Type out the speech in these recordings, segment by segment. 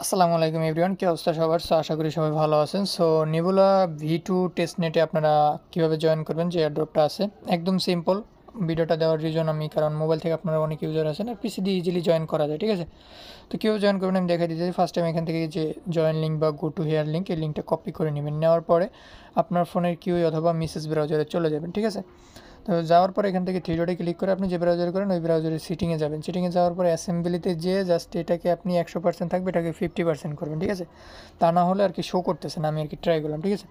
আসসালামু আলাইকুম এভরিওয়ান, কি অবস্থা সবার? আশা করি সবাই ভালো আছেন। নেবুলা V2 টেস্টনেটে আপনারা কিভাবে জয়েন করবেন, যে এয়ারড্রপটা আছে একদম সিম্পল। ভিডিওটা দেওয়ার রিজন আমি, কারণ মোবাইল থেকে আপনারা অনেক ইউজার আছেন আর পিসি দিয়ে ইজিলি জয়েন করা যায়, ঠিক আছে? তো কীভাবে জয়েন করবেন আমি দেখাই দিতেছি। ফার্স্ট টাইম এখান থেকে যে জয়েন লিঙ্ক বা গো টু হেয়ার লিঙ্ক, এই লিঙ্কটা কপি করে নেবেন। নেওয়ার পরে আপনার ফোনের কিউই অথবা মেসেজ ব্রাউজারে চলে যাবেন, ঠিক আছে? তো যাওয়ার পরে এখান থেকে থ্রি ডটে ক্লিক করে আপনি যে ব্রাউজার করেন ওই ব্রাউজারের সিটিংয়ে যাবেন। সিটিংয়ে যাওয়ার পরে অ্যাসেম্বলিতে যেয়ে জাস্ট এটাকে আপনি 100% থাকবে, এটাকে 50% করবেন, ঠিক আছে? তা না হলে আর কি শো করতেছে না, আমি আর কি ট্রাই করলাম, ঠিক আছে?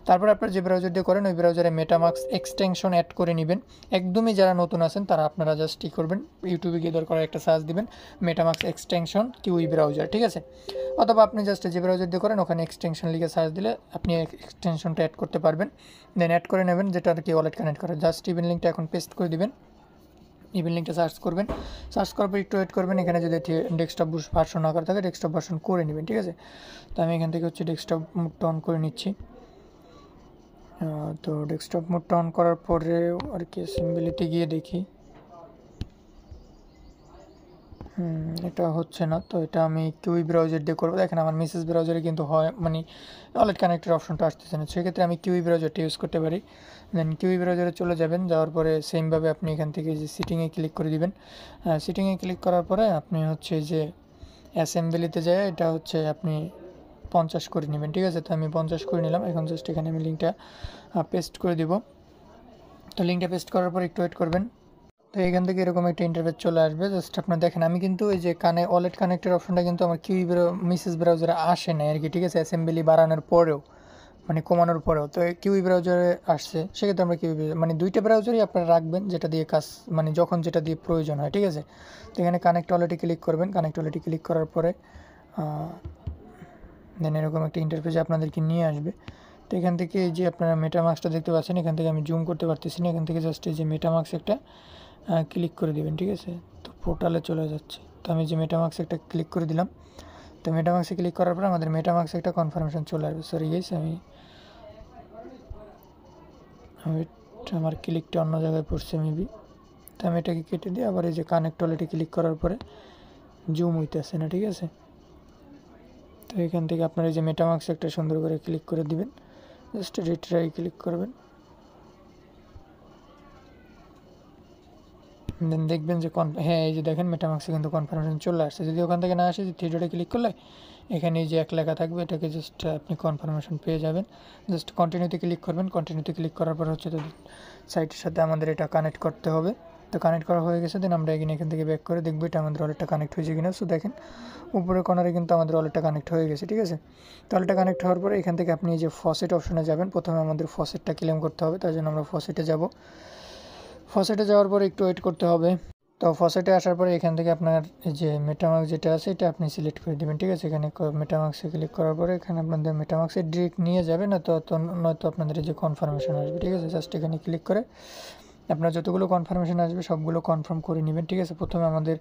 তারপর আপনার যে ব্রাউজার দিয়ে করেন ওই ব্রাউজারে মেটামাক্স এক্সটেনশন অ্যাড করে নেবেন। একদমই যারা নতুন আছেন তারা আপনারা জাস্ট কী করবেন, ইউটিউবে গিয়ে দরকার একটা সার্চ দিবেন মেটামাক্স এক্সটেনশন কিউই ব্রাউজার, ঠিক আছে? অথবা আপনি জাস্ট যে ব্রাউজার দিয়ে করেন ওখানে এক্সটেনশন লিখে সার্চ দিলে আপনি এক্সটেনশনটা অ্যাড করতে পারবেন। দেন অ্যাড করে নেবেন, যেটা আর কি ওয়ালেট কানেক্ট করে। জাস্ট ইভেন লিঙ্কটা এখন পেস্ট করে দিবেন। ইভেন লিঙ্কটা সার্চ করবেন, সার্চ করার পর একটু ওয়েট করবেন। এখানে যদি ডেস্কটপ ভার্সন না করা থাকে ডেস্কটপ ভার্সন করে নেবেন, ঠিক আছে? তো আমি এখান থেকে হচ্ছে ডেস্কটপ মোডটা অন করে নিচ্ছি। তো ডেস্কটপ মোডটা অন করার পরে আর কি অ্যাসেম্বলিতে গিয়ে দেখি এটা হচ্ছে না। তো এটা আমি কিউই ব্রাউজার দিয়ে করবো। দেখেন আমার মেসেজ ব্রাউজারে কিন্তু হয়, মানে ওয়ালেট কানেক্টের অপশনটা আসতেছে না। সেক্ষেত্রে আমি কিউই ব্রাউজারটা ইউজ করতে পারি। দেন কিউই ব্রাউজারে চলে যাবেন, যাওয়ার পরে সেমভাবে আপনি এখান থেকে যে সিটিংয়ে ক্লিক করে দিবেন। সিটিংয়ে ক্লিক করার পরে আপনি হচ্ছে যে অ্যাসেম্বলিতে যায় এটা হচ্ছে আপনি 50 করে নেবেন, ঠিক আছে? তো আমি 50 করে নিলাম। এখন জাস্ট এখানে আমি লিঙ্কটা পেস্ট করে দিব। তো লিঙ্কটা পেস্ট করার পর একটু ওয়েট করবেন। তো এখান থেকে এরকম একটা ইন্টারফেস চলে আসবে। জাস্ট আপনারা দেখেন আমি কিন্তু এই যে ওয়ালেট কানেক্টের অপশনটা কিন্তু আমার কিউই মেসেজ ব্রাউজারে আসে না আর কি, ঠিক আছে? অ্যাসেম্বলি বাড়ানোর পরেও, মানে কমানোর পরেও তো কিউই ব্রাউজারে আসছে। সেক্ষেত্রে আমরা কিউই মানে দুইটা ব্রাউজারই আপনারা রাখবেন, যেটা দিয়ে কাজ, মানে যখন যেটা দিয়ে প্রয়োজন হয়, ঠিক আছে? তো এখানে কানেক্ট ওয়ালেটে ক্লিক করবেন। কানেক্ট ওয়ালেটে ক্লিক করার পরে দেন এরকম একটা ইন্টারফেসে আপনাদেরকে নিয়ে আসবে। তো এখান থেকে এই যে আপনারা মেটামাক্সটা দেখতে পাচ্ছেন, এখান থেকে আমি জুম করতে পারতেছি না। এখান থেকে জাস্ট এই যে মেটামাক্স একটা ক্লিক করে দিবেন, ঠিক আছে? তো পোর্টালে চলে যাচ্ছে। তো আমি যে মেটামাক্স একটা ক্লিক করে দিলাম। তো মেটামাক্সে ক্লিক করার পর আমাদের মেটামাক্সে একটা কনফার্মেশন চলে আসবে। সরি গাইস, আমি আমার ক্লিকটা অন্য জায়গায় পড়ছে মেবি। তো আমি এটাকে কেটে দিই। আবার এই যে কানেক্ট ওয়ালেটে ক্লিক করার পরে জুম হইতেছে না, ঠিক আছে? তো এখান থেকে আপনার এই যে মেটামাক্স একটা সুন্দর করে ক্লিক করে দিবেন, জাস্ট রিট্রাই ক্লিক করবেন। দেন দেখবেন যে হ্যাঁ, এই যে দেখেন মেটামাক্সে কিন্তু কনফার্মেশন চলে আসছে। যদি ওখান থেকে না আসে, যে থ্রি ডটে ক্লিক করলে এখানে এই যে এক লেখা থাকবে, এটাকে জাস্ট আপনি কনফার্মেশন পেয়ে যাবেন। জাস্ট কন্টিনিউতে ক্লিক করবেন। কন্টিনিউতে ক্লিক করার পর হচ্ছে তো সাইটের সাথে আমাদের এটা কানেক্ট করতে হবে। তো কানেক্ট করা হয়ে গেছে। দেন আমরা এখানে থেকে ব্যাক করে দেখবো এটা আমাদের ওয়ালেটটা কানেক্ট হয়েছে কিনা। সো দেখেন উপরের কর্নারে কিন্তু আমাদের ওয়ালেটটা কানেক্ট হয়ে গেছে, ঠিক আছে? তো ওয়ালেটটা কানেক্ট হওয়ার পরে এখান থেকে আপনি এই যে ফসেট অপশনে যাবেন। প্রথমে আমাদের ফসেটটা ক্লেম করতে হবে, তার জন্য আমরা ফসেটে যাব। ফসেটে যাওয়ার পরে একটু ওয়েট করতে হবে। তো ফসেটে আসার পরে এখান থেকে আপনার এই যে মেটামাক্স যেটা আছে এটা আপনি সিলেক্ট করে দেবেন, ঠিক আছে? এখানে মেটামাক্সে ক্লিক করার পরে এখানে আপনাদের মেটামাক্সে ডিরেক্ট নিয়ে যাবে না, তো নয়তো আপনাদের যে কনফার্মেশন আসবে, ঠিক আছে? জাস্ট এখানে ক্লিক করে আপনার যতগুলো কনফার্মেশন আসবে সবগুলো কনফার্ম করে নেবেন, ঠিক আছে? প্রথমে আমাদের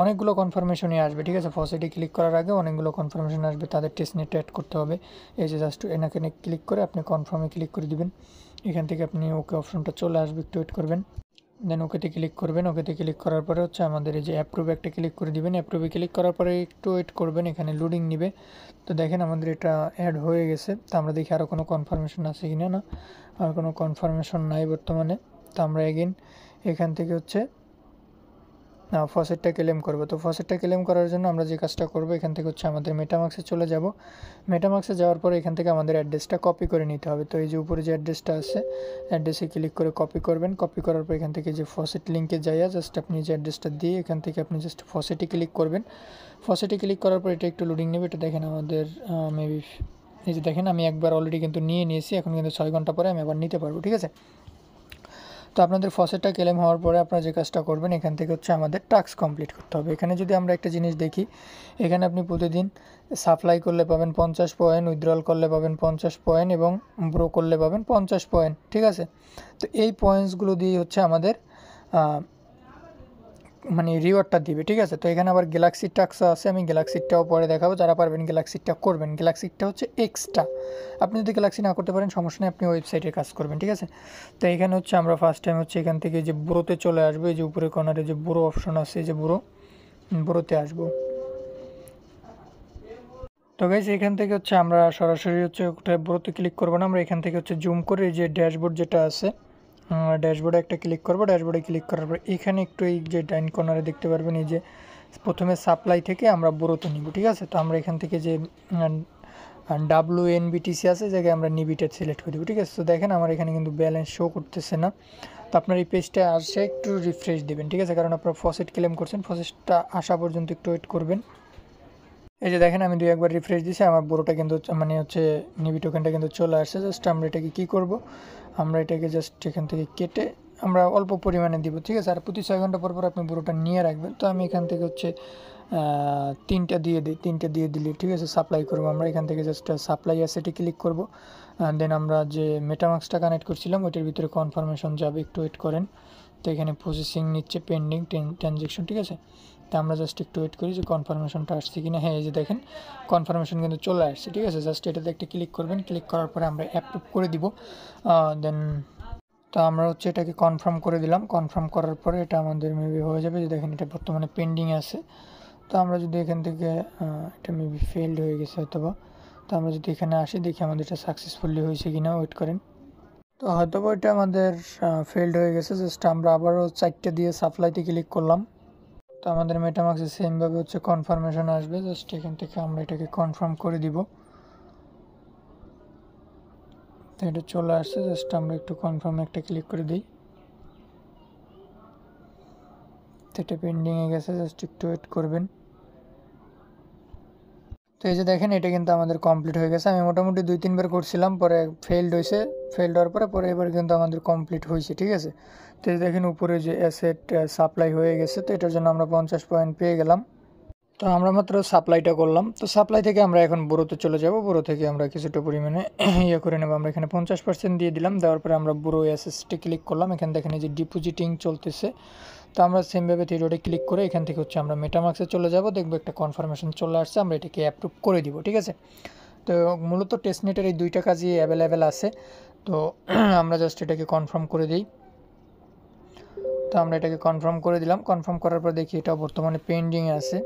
অনেকগুলো কনফার্মেশনই আসবে, ঠিক আছে? ফসেটে ক্লিক করার আগে অনেকগুলো কনফার্মেশন আসবে, তাদের টেস্টনেটটা অ্যাড করতে হবে। এই যে জাস্ট এখানে ক্লিক করে আপনি কনফার্মে ক্লিক করে দিবেন। এখান থেকে আপনি ওকে অপশনটা চলে আসবে, একটু ওয়েট করবেন। দেন ওকেতে ক্লিক করবেন। ওকেতে ক্লিক করার পরে হচ্ছে আমাদের এই যে অ্যাপ্রুভ একটা ক্লিক করে দিবেন। অ্যাপ্রুভে ক্লিক করার পরে একটু ওয়েট করবেন, এখানে লোডিং নিবে। তো দেখেন আমাদের এটা অ্যাড হয়ে গেছে। তো আমরা দেখি আরও কোনো কনফার্মেশন আছে কি না। না, আর কোনো কনফার্মেশন নাই বর্তমানে। তো আমরা এগেন এখান থেকে হচ্ছে ফসেটটা ক্লেম করব। তো ফসেটটা ক্লেম করার জন্য আমরা যে কাজটা করব, এখান থেকে হচ্ছে আমাদের মেটামাক্সে চলে যাব। মেটামাক্সে যাওয়ার পরে এখান থেকে আমাদের অ্যাড্রেসটা কপি করে নিতে হবে। তো এই যে উপরে যে অ্যাড্রেসটা আছে, অ্যাড্রেসে ক্লিক করে কপি করবেন। কপি করার পর এখান থেকে যে ফসেট লিঙ্কে যাইয়া জাস্ট আপনি যে অ্যাড্রেসটা দিয়ে এখান থেকে আপনি জাস্ট ফসেটে ক্লিক করবেন। ফসেটে ক্লিক করার পর এটা একটু লোডিং নেবে। এটা দেখেন আমাদের মেবি, এই যে দেখেন আমি একবার অলরেডি কিন্তু নিয়েছি। এখন কিন্তু 6 ঘন্টা পরে আমি আবার নিতে পারবো, ঠিক আছে? তো আপনাদের ফসেটটা ক্লেম হওয়ার পরে আপনারা যে কাজটা করবেন, এখান থেকে হচ্ছে আমাদের টাস্ক কমপ্লিট করতে হবে। এখানে যদি আমরা একটা জিনিস দেখি, এখানে আপনি প্রতিদিন সাপ্লাই করলে পাবেন 50 পয়েন্ট, উইথড্রল করলে পাবেন 50 পয়েন্ট এবং ব্রো করলে পাবেন 50 পয়েন্ট, ঠিক আছে? তো এই পয়েন্টসগুলো দিয়ে হচ্ছে আমাদের মানে রিওয়ার্ডটা দিবে, ঠিক আছে? তো এখানে আবার গ্যালাক্সি টাস্ক আছে, আমি গ্যালাক্সিটাও পরে দেখাবো। যারা পারবেন গ্যালাক্সিটা করবেন। গ্যালাক্সিটা হচ্ছে এক্সট্রা। আপনি যদি গ্যালাক্সি না করতে পারেন সমস্যা নেই, আপনি ওয়েবসাইটে কাজ করবেন, ঠিক আছে? তো এখানে হচ্ছে আমরা ফার্স্ট টাইম হচ্ছে এখান থেকে যে ব্রোতে চলে আসবো। এই যে উপরে কর্নারে যে ব্রো অপশন আছে, যে ব্রোতে আসবো। তো গাইস এখান থেকে হচ্ছে আমরা সরাসরি হচ্ছে ওটা বড়তে ক্লিক করব না, আমরা এখান থেকে হচ্ছে জুম করে যে ড্যাশবোর্ড যেটা আছে ড্যাশবোর্ডে একটা ক্লিক করব। ড্যাশবোর্ডে ক্লিক করার পর এখানে একটু এই যে ডাইন কর্নারে দেখতে পারবেন এই যে প্রথমে সাপ্লাই থেকে আমরা বড়তে নিব, ঠিক আছে। তো আমরা এখান থেকে যে WNBTC আছে জায়গায় আমরা নিবিটেড সিলেক্ট করে দেবো, ঠিক আছে। তো দেখেন আমার এখানে কিন্তু ব্যালেন্স শো করতেছে না। তো আপনার এই পেজটা আসে একটু রিফ্রেশ দেবেন, ঠিক আছে, কারণ আপনার ফসেট ক্লেম করছেন, ফসেটটা আসা পর্যন্ত একটু ওয়েট করবেন। এই যে দেখেন আমি 2-1 রিফ্রেশ দিয়েছি, আমার বড়োটা কিন্তু মানে হচ্ছে নিবি টোকেনটা কিন্তু চলে আসছে। জাস্ট আমরা এটাকে কী করব, আমরা এটাকে জাস্ট এখান থেকে কেটে আমরা অল্প পরিমাণে দিব, ঠিক আছে। আর প্রতি 6 ঘন্টা পর পর আপনি বড়োটা নিয়ে রাখবেন। তো আমি এখান থেকে হচ্ছে 3টা দিয়ে দিই, 3টা দিয়ে দিলে ঠিক আছে সাপ্লাই করবো। আমরা এখান থেকে জাস্ট সাপ্লাই অ্যাসেটে ক্লিক করব। দেন আমরা যে মেটামাক্সটা কানেক্ট করছিলাম ওইটার ভিতরে কনফার্মেশন যাবে, একটু ওয়েট করেন। তো এখানে প্রসেসিং নিচ্ছে, পেন্ডিং ট্রানজ্যাকশন, ঠিক আছে। তো আমরা জাস্ট একটু ওয়েট করি যে কনফার্মেশনটা আসছে কিনা। হ্যাঁ এই যে দেখেন কনফার্মেশন কিন্তু চলে আসছে, ঠিক আছে। জাস্ট এটাতে একটা ক্লিক করবেন, ক্লিক করার পরে আমরা অ্যাপ্রুভ করে দিব। দেন তো আমরা হচ্ছে এটাকে কনফার্ম করে দিলাম। কনফার্ম করার পরে এটা আমাদের মেবি হয়ে যাবে। যে দেখেন এটা বর্তমানে পেন্ডিং আছে। তো আমরা যদি এখান থেকে এটা মেবি ফেলড হয়ে গেছে হয়তোবা। তো আমরা যদি এখানে আসি দেখি আমাদের এটা সাকসেসফুলি হয়েছে কিনা, ওয়েট করেন। তো হয়তোবা এটা আমাদের ফেলড হয়ে গেছে। জাস্ট আমরা আবারও 4টা দিয়ে সাপ্লাইতে ক্লিক করলাম। তো আমাদের মেটামাক্সে সেমভাবে হচ্ছে কনফার্মেশন আসবে। জাস্ট এখান থেকে আমরা এটাকে কনফার্ম করে দিব। তো এটা চলে আসছে, জাস্ট আমরা একটু কনফার্ম একটা ক্লিক করে দিই। তো এটা পেন্ডিংয়ে গেছে, জাস্ট একটু ওয়েট করবেন। তো এই যে দেখেন এটা কিন্তু আমাদের কমপ্লিট হয়ে গেছে। আমি মোটামুটি 2-3 বার করছিলাম, পরে ফেলড হয়েছে। ফেলড হওয়ার পরে এবার কিন্তু আমাদের কমপ্লিট হয়েছে, ঠিক আছে। তো এই দেখেন উপরে যে অ্যাসেট সাপ্লাই হয়ে গেছে। তো এটার জন্য আমরা 50 পয়েন্ট পেয়ে গেলাম। তো আমরা মাত্র সাপ্লাইটা করলাম। তো সাপ্লাই থেকে আমরা এখন বড়োতে চলে যাব। বড়ো থেকে আমরা কিছুটা পরিমাণে ইয়ে করে নেব। আমরা এখানে 50% দিয়ে দিলাম। দেওয়ার পরে আমরা বড়ো অ্যাসেসটে ক্লিক করলাম। এখানে দেখেন এই যে ডিপোজিটিং চলতেছে। তো আমরা সেমভাবে থ্রি ক্লিক করে এখান থেকে হচ্ছে আমরা মেটামাক্সে চলে যাব। দেখবো একটা কনফার্মেশন চলে আসছে, আমরা এটাকে অ্যাপ্রুভ করে দিব, ঠিক আছে। তো মূলত টেস্টনেটের এই 2টা কাজই অ্যাভেলেবেল আছে। তো আমরা জাস্ট এটাকে কনফার্ম করে দিই। তো আমরা এটাকে কনফার্ম করে দিলাম। কনফার্ম করার পর দেখি এটা বর্তমানে পেন্ডিংয়ে আছে,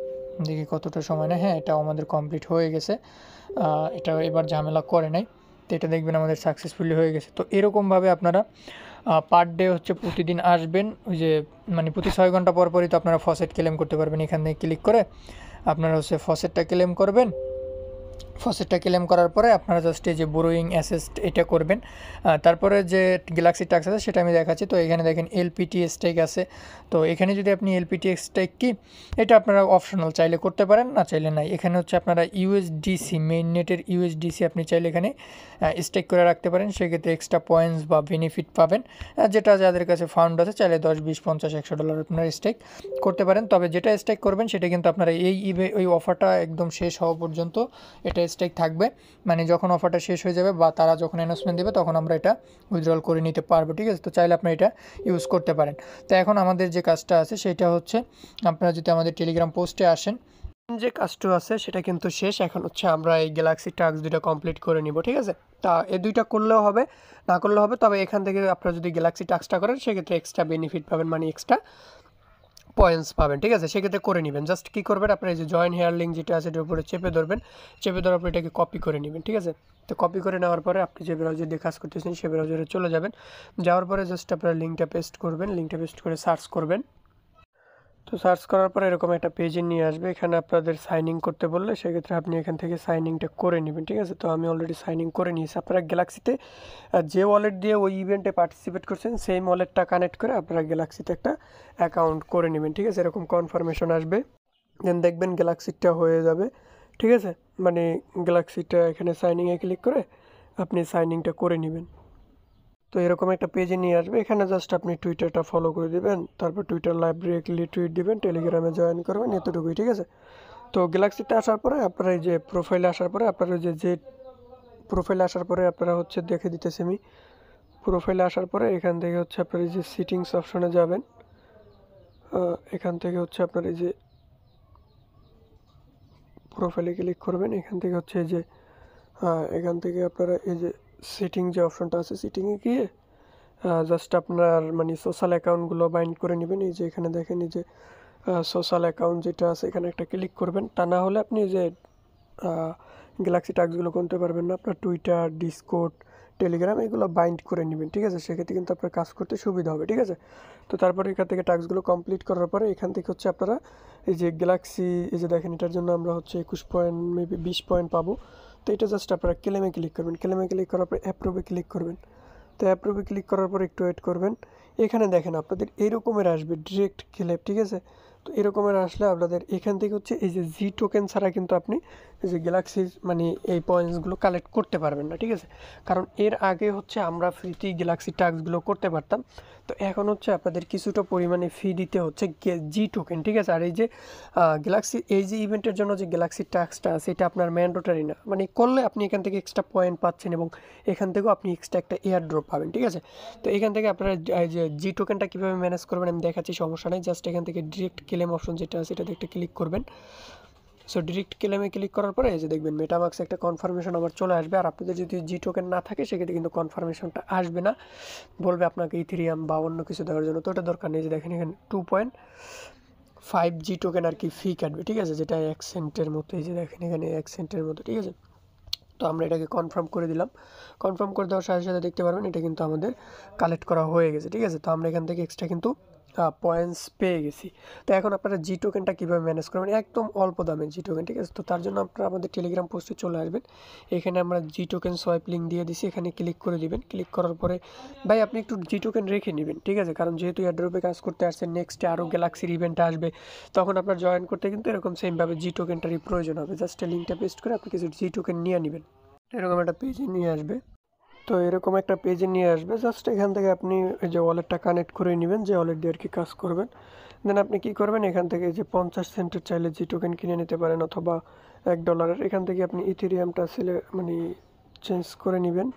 দেখি কতটা সময় নেয়। হ্যাঁ এটাও আমাদের কমপ্লিট হয়ে গেছে। এটা এবার ঝামেলা করে নাই। তো এটা দেখবেন আমাদের সাকসেসফুলি হয়ে গেছে। তো এরকমভাবে আপনারা পার ডে হচ্ছে প্রতিদিন আসবেন। ওই যে মানে প্রতি 6 ঘন্টা পর পরই তো আপনারা ফসেট ক্লেম করতে পারবেন। এখান থেকে ক্লিক করে আপনারা হচ্ছে ফসেটটা ক্লেম করবেন। ফসেটটা ক্লেম করার পরে আপনারা জাস্ট এই যে বোরোয়িং অ্যাসেস্ট এটা করবেন। তারপরে যে গ্যালাক্সি টাস্ক আছে সেটা আমি দেখাচ্ছি। তো এখানে দেখেন এলপিটি স্টেক আছে। তো এখানে যদি আপনি এলপিটি স্টেক কি এটা আপনারা অপশনাল, চাইলে করতে পারেন, না চাইলে নাই। এখানে হচ্ছে আপনারা ইউএসডিসি মেইন নেটের ইউএসডিসি আপনি চাইলে এখানে স্টেক করে রাখতে পারেন। সেক্ষেত্রে এক্সট্রা পয়েন্টস বা বেনিফিট পাবেন, যেটা যাদের কাছে ফান্ড আছে চাইলে 10, 20, 50, $100 আপনারা স্টেক করতে পারেন। তবে যেটা স্টেক করবেন সেটা কিন্তু আপনারা এই অফারটা একদম শেষ হওয়া পর্যন্ত এটা স্টেক থাকবে। মানে যখন অফারটা শেষ হয়ে যাবে বা তারা যখন অ্যানাউন্সমেন্ট দেবে তখন আমরা এটা উইথড্রল করে নিতে পারবো, ঠিক আছে। তো চাইলে আপনি এটা ইউজ করতে পারেন। তো এখন আমাদের যে কাজটা আছে সেটা হচ্ছে আপনারা যদি আমাদের টেলিগ্রাম পোস্টে আসেন, যে কাজটা আছে সেটা কিন্তু শেষ। এখন হচ্ছে আমরা এই গ্যালাক্সি টাস্ক 2টা কমপ্লিট করে নিব, ঠিক আছে। তা এই 2টা করলেও হবে, না করলেও হবে। তবে এখান থেকে আপনারা যদি গ্যালাক্সি টাস্কটা করেন সেক্ষেত্রে এক্সট্রা বেনিফিট পাবেন, মানে এক্সট্রা পয়েন্টস পাবেন, ঠিক আছে। সেক্ষেত্রে করে নেবেন। জাস্ট কী করবেন, আপনার এই যে জয়েন হেয়ার লিঙ্ক যেটা আছে এটার উপরে চেপে ধরবেন। চেপে ধরার পর এটাকে কপি করে নেবেন, ঠিক আছে। তো কপি করে নেওয়ার পরে আপনি যে ব্রাউজার দিয়ে কাজ করতেছেন সেই ব্রাউজারে চলে যাবেন। যাওয়ার পরে জাস্ট আপনার লিঙ্কটা পেস্ট করবেন। লিঙ্কটা পেস্ট করে সার্চ করবেন। তো সার্চ করার পরে এরকম একটা পেজে নিয়ে আসবে। এখানে আপনাদের সাইন ইন করতে বললে সেক্ষেত্রে আপনি এখান থেকে সাইন ইনটা করে নেবেন, ঠিক আছে। তো আমি অলরেডি সাইন ইন করে নিয়েছি। আপনারা গ্যালাক্সিতে যে ওয়ালেট দিয়ে ওই ইভেন্টে পার্টিসিপেট করছেন সেম ওয়ালেটটা কানেক্ট করে আপনারা গ্যালাক্সিতে একটা অ্যাকাউন্ট করে নেবেন, ঠিক আছে। এরকম কনফার্মেশন আসবে, দেন দেখবেন গ্যালাক্সিটা হয়ে যাবে, ঠিক আছে। মানে গ্যালাক্সিটা এখানে সাইনিংয়ে ক্লিক করে আপনি সাইনিংটা করে নেবেন। তো এরকম একটা পেজে নিয়ে আসবে। এখানে জাস্ট আপনি টুইটারটা ফলো করে দিবেন, তারপর টুইটার লাইভ ডিরেক্টলি টুইট দিবেন, টেলিগ্রামে জয়েন করবেন, এতটুকুই, ঠিক আছে। তো গ্যালাক্সিতে আসার পরে আপনারা এই যে প্রোফাইলে আসার পরে আপনারা যে প্রোফাইলে আসার পরে আপনারা হচ্ছে দেখে দিতেছি আমি। প্রোফাইলে আসার পরে এখান থেকে হচ্ছে আপনার এই যে সিটিংস অপশনে যাবেন। এখান থেকে হচ্ছে আপনার এই যে প্রোফাইলে ক্লিক করবেন। এখান থেকে হচ্ছে এই যে এখান থেকে আপনারা এই যে সেটিং যে অপশনটা আছে সেটিংয়ে গিয়ে জাস্ট আপনার মানে সোশ্যাল অ্যাকাউন্টগুলো বাইন্ড করে নেবেন। এই যে এখানে দেখেন এই যে সোশ্যাল অ্যাকাউন্ট যেটা আছে এখানে একটা ক্লিক করবেন। তা না হলে আপনি যে গ্যালাক্সি টাস্কগুলো করতে পারবেন না। আপনার টুইটার, ডিসকর্ড, টেলিগ্রাম এগুলো বাইন্ড করে নেবেন, ঠিক আছে? সেক্ষেত্রে কিন্তু আপনার কাজ করতে সুবিধা হবে, ঠিক আছে? তো তারপরে এখান থেকে টাস্কগুলো কমপ্লিট করার পরে এখান থেকে হচ্ছে আপনারা এই যে গ্যালাক্সি, এই যে দেখেন এটার জন্য আমরা হচ্ছে 21 পয়েন্ট মেবি 20 পয়েন্ট পাবো। তো এটা জাস্ট আপনারা ক্লেমে ক্লিক করবেন, ক্লেমে ক্লিক করার পরে অ্যাপ্রুভে ক্লিক করবেন। তো অ্যাপ্রুভে ক্লিক করার পর একটু ওয়েট করবেন। এখানে দেখেন আপনাদের এরকমের আসবে ডিরেক্ট ক্লেম, ঠিক আছে? তো এরকমের আসলে আপনাদের এখান থেকে হচ্ছে এই যে জি টোকেন ছাড়া কিন্তু আপনি এই যে গ্যালাক্সির মানে এই পয়েন্টসগুলো কালেক্ট করতে পারবেন না, ঠিক আছে? কারণ এর আগে হচ্ছে আমরা ফ্রিতেই গ্যালাক্সি টাস্কগুলো করতে পারতাম। তো এখন হচ্ছে আপনাদের কিছুটা পরিমাণে ফি দিতে হচ্ছে জি টোকেন, ঠিক আছে? আর এই যে গ্যালাক্সি এই যে ইভেন্টের জন্য যে গ্যালাক্সি টাস্কটা আছে এটা আপনার ম্যান্ডেটরি না, মানে করলে আপনি এখান থেকে এক্সট্রা পয়েন্ট পাচ্ছেন এবং এখান থেকেও আপনি এক্সট্রা একটা এয়ার ড্রপ পাবেন, ঠিক আছে? তো এখান থেকে আপনারা এই যে জি টোকেনটা কীভাবে ম্যানেজ করবেন আমি দেখাচ্ছি, সমস্যা নেই। জাস্ট এখান থেকে ডিরেক্ট ক্লেম অপশন যেটা আছে এটাতে একটা ক্লিক করবেন। সো ডিরেক্ট ক্লেমে ক্লিক করার পরে এই যে দেখবেন মেটামাক্সে একটা কনফার্মেশন আবার চলে আসবে। আর আপনাদের যদি জি টোকেন না থাকে সেক্ষেত্রে কিন্তু কনফার্মেশনটা আসবে না, বলবে আপনাকে ইথেরিয়াম বা অন্য কিছু দেওয়ার জন্য। তো ওটা দরকার নেই। যে দেখেন এখানে 2.5 জি টোকেন আর কি ফি কাটবে, ঠিক আছে? যেটা 1 সেন্টের মতো, এই যে দেখেন এখানে 1 সেন্টের মতো, ঠিক আছে? তো আমরা এটাকে কনফার্ম করে দিলাম। কনফার্ম করে দেওয়ার সাথে সাথে দেখতে পারবেন এটা কিন্তু আমাদের কালেক্ট করা হয়ে গেছে, ঠিক আছে? তো আমরা এখান থেকে এক্সট্রা কিন্তু পয়েন্টস পেয়ে গেছি। তো এখন আপনারা জি টোকেনটা কীভাবে ম্যানেজ করবেন, একদম অল্প দামে জি টোকেন, ঠিক আছে? তো তার জন্য আপনারা আমাদের টেলিগ্রাম পোস্টে চলে আসবেন। এখানে আমরা জি টোকেন সোয়াইপ লিঙ্ক দিয়ে দিছি, এখানে ক্লিক করে দিবেন। ক্লিক করার পরে ভাই আপনি একটু জি টোকেন রেখে নেবেন, ঠিক আছে? কারণ যেহেতু এয়ারড্রপে কাজ করতে আসছেন, নেক্সটে আরও গ্যালাক্সির ইভেন্ট আসবে, তখন আপনার জয়েন করতে কিন্তু এরকম সেমভাবে জি টোকেনটারই প্রয়োজন হবে। জাস্ট লিঙ্কটা পেস্ট করে আপনি কিছু জি টোকেন নিয়ে নেবেন। এরকম একটা পেজে নিয়ে আসবে। তো এরকম একটা পেজে নিয়ে আসবে। জাস্ট এখান থেকে আপনি এই যে ওয়ালেটটা কানেক্ট করে নেবেন, যে ওয়ালেট দিয়ে আর কি কাজ করবেন। দেন আপনি কি করবেন, এখান থেকে যে 50 সেন্টের চাইলে জি টোকেন কিনে নিতে পারেন, অথবা $1। এখান থেকে আপনি ইথেরিয়ামটা মানে চেঞ্জ করে নেবেন।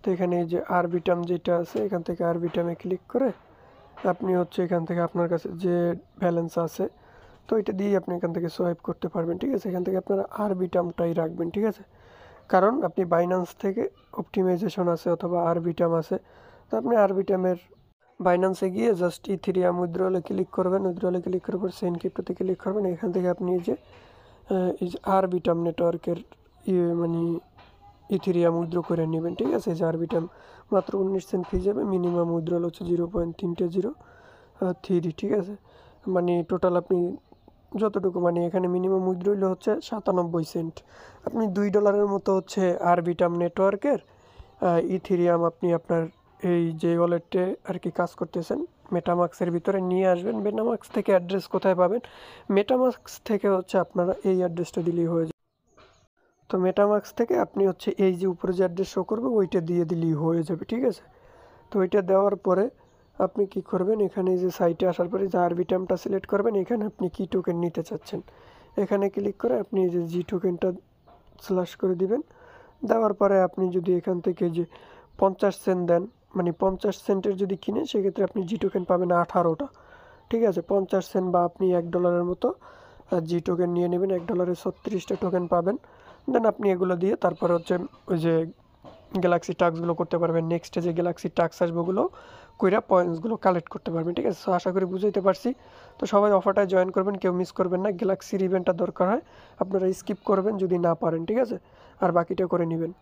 তো এখানে এই যে আরবিটাম যেটা আছে, এখান থেকে আরবিটামে ক্লিক করে আপনি হচ্ছে এখান থেকে আপনার কাছে যে ব্যালেন্স আছে তো এটা দিয়ে আপনি এখান থেকে সোয়াইপ করতে পারবেন, ঠিক আছে? এখান থেকে আপনারা আরবিটামটাই রাখবেন, ঠিক আছে? কারণ আপনি বাইন্যান্স থেকে অপটিমাইজেশন আছে অথবা আরবিটাম আছে, তো আপনি আরবিটামের বাইন্যান্সে গিয়ে জাস্ট ইথেরিয়াম উইথড্রলে ক্লিক করবেন। উইথড্রলে ক্লিক করার পর সেন্ড ক্রিপ্টোতে ক্লিক করবেন। এখান থেকে আপনি এই যে আরবিটাম নেটওয়ার্কের মানে ইথেরিয়াম উইথড্র করে নেবেন, ঠিক আছে? যে আরবিটাম মাত্র 19 সেন্ট ফি যাবে। মিনিমাম উইথড্রল হচ্ছে 0.303, ঠিক আছে? মানে টোটাল আপনি যতটুকু মানে এখানে মিনিমাম উইথড্রল হচ্ছে 97 সেন্ট। আপনি $2 মতো হচ্ছে আরবিটাম নেটওয়ার্কের ইথেরিয়াম আপনি আপনার এই যে ওয়ালেটে আর কি কাজ করতেছেন মেটামাক্সের ভিতরে নিয়ে আসবেন। মেটামাক্স থেকে অ্যাড্রেস কোথায় পাবেন, মেটামাক্স থেকে হচ্ছে আপনারা এই অ্যাড্রেসটা দিলেই হয়ে যাবে। তো মেটামাক্স থেকে আপনি হচ্ছে এই যে উপরে যে অ্যাড্রেস শো করবে ওইটা দিয়ে দিলেই হয়ে যাবে, ঠিক আছে? তো ওইটা দেওয়ার পরে আপনি কি করবেন, এখানে যে সাইটে আসার পরে যে আরবিটামটা সিলেক্ট করবেন, এখানে আপনি কি টোকেন নিতে চাচ্ছেন এখানে ক্লিক করে আপনি এই যে জি টোকেনটা স্ল্যাশ করে দিবেন। দেওয়ার পরে আপনি যদি এখান থেকে যে 50 সেন্ট দেন, মানে 50 সেন্টের যদি কিনেন সেক্ষেত্রে আপনি জি টোকেন পাবেন 18টা, ঠিক আছে? 50 সেন্ট বা আপনি $1 মতো জি টোকেন নিয়ে নেবেন। $1 36টা টোকেন পাবেন। দেন আপনি এগুলো দিয়ে তারপরে হচ্ছে ওই যে গ্যালাক্সি টাস্কগুলো করতে পারবেন। নেক্সটে যে গ্যালাক্সি টাস্ক আসবে ওগুলো কইরা পয়েন্টসগুলো কালেক্ট করতে পারবেন, ঠিক আছে? সো আশা করি বুঝাইতে পারছি। তো সবাই অফারটায় জয়েন করবেন, কেউ মিস করবেন না। গ্যালাক্সির ইভেন্টটা দরকার হয় আপনারা স্কিপ করবেন যদি না পারেন, ঠিক আছে? আর বাকিটা করে নেবেন।